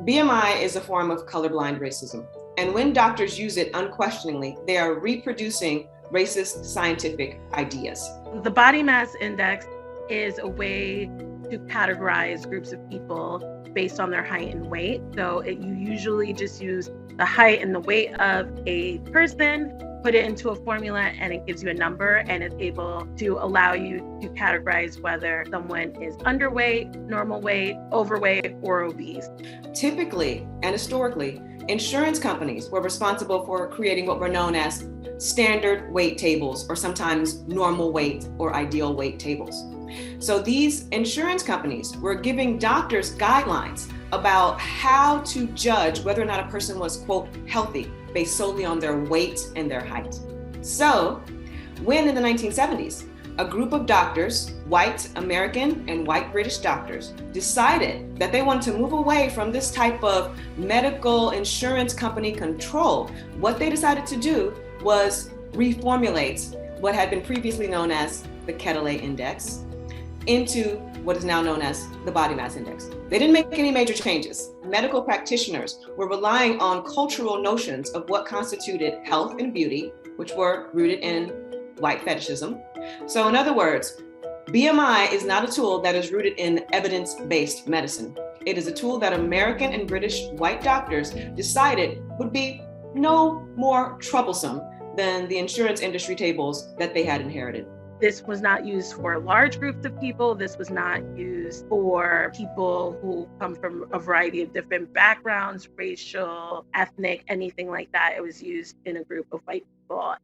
BMI is a form of colorblind racism. And when doctors use it unquestioningly, they are reproducing racist scientific ideas. The body mass index is a way to categorize groups of people based on their height and weight. So you usually just use the height and the weight of a person, put it into a formula, and it gives you a number, and it's able to allow you to categorize whether someone is underweight, normal weight, overweight, or obese. Typically and historically, insurance companies were responsible for creating what were known as standard weight tables, or sometimes normal weight or ideal weight tables. So these insurance companies were giving doctors guidelines about how to judge whether or not a person was, quote, healthy based solely on their weight and their height. So when in the 1970s, a group of doctors, white American and white British doctors, decided that they wanted to move away from this type of medical insurance company control, what they decided to do was reformulate what had been previously known as the Quetelet Index into what is now known as the body mass index. They didn't make any major changes. Medical practitioners were relying on cultural notions of what constituted health and beauty, which were rooted in white fetishism. So in other words, BMI is not a tool that is rooted in evidence-based medicine. It is a tool that American and British white doctors decided would be no more troublesome than the insurance industry tables that they had inherited. This was not used for large groups of people. This was not used for people who come from a variety of different backgrounds, racial, ethnic, anything like that. It was used in a group of white people.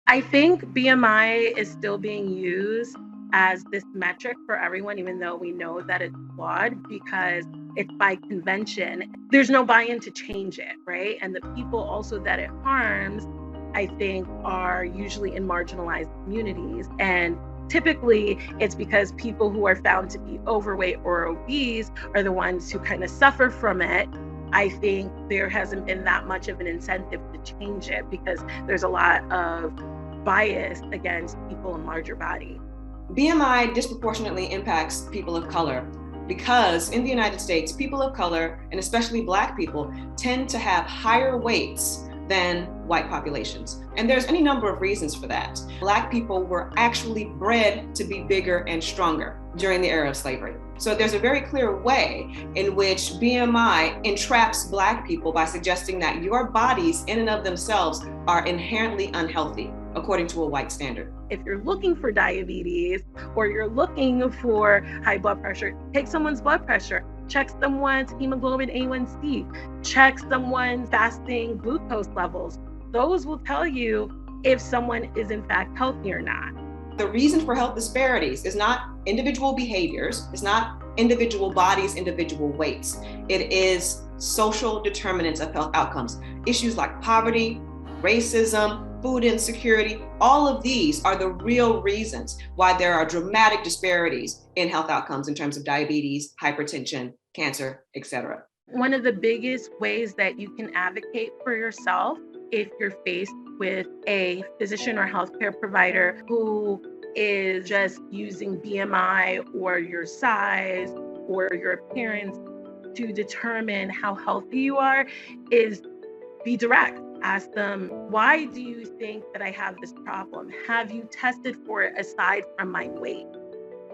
I think BMI is still being used as this metric for everyone, even though we know that it's flawed because it's by convention. There's no buy-in to change it, right? And the people also that it harms, I think, are usually in marginalized communities. And typically it's because people who are found to be overweight or obese are the ones who kind of suffer from it. I think there hasn't been that much of an incentive to change it because there's a lot of bias against people in larger bodies. BMI disproportionately impacts people of color because in the United States, people of color, and especially Black people, tend to have higher weights than white populations. And there's any number of reasons for that. Black people were actually bred to be bigger and stronger during the era of slavery. So there's a very clear way in which BMI entraps Black people by suggesting that your bodies in and of themselves are inherently unhealthy, according to a white standard. If you're looking for diabetes or you're looking for high blood pressure, take someone's blood pressure, check someone's hemoglobin A1C, check someone's fasting glucose levels. Those will tell you if someone is in fact healthy or not. The reason for health disparities is not individual behaviors, it's not individual bodies, individual weights. It is social determinants of health outcomes. Issues like poverty, racism, food insecurity, all of these are the real reasons why there are dramatic disparities in health outcomes in terms of diabetes, hypertension, cancer, etc. One of the biggest ways that you can advocate for yourself if you're faced with a physician or healthcare provider who is just using BMI or your size or your appearance to determine how healthy you are is be direct. Ask them, why do you think that I have this problem? Have you tested for it aside from my weight?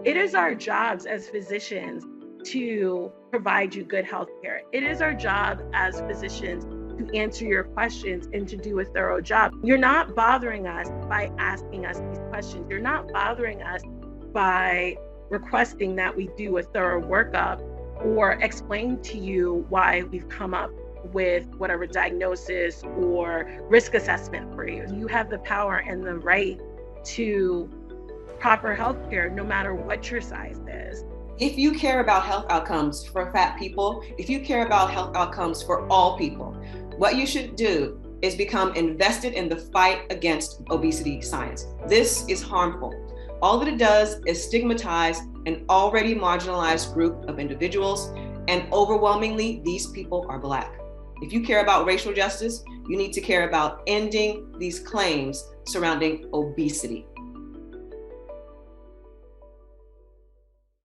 It is our jobs as physicians to provide you good health care. It is our job as physicians to answer your questions and to do a thorough job. You're not bothering us by asking us these questions. You're not bothering us by requesting that we do a thorough workup or explain to you why we've come up with whatever diagnosis or risk assessment for you. You have the power and the right to proper health care no matter what your size is. If you care about health outcomes for fat people, if you care about health outcomes for all people, what you should do is become invested in the fight against obesity science. This is harmful. All that it does is stigmatize an already marginalized group of individuals, and overwhelmingly, these people are Black. If you care about racial justice, you need to care about ending these claims surrounding obesity.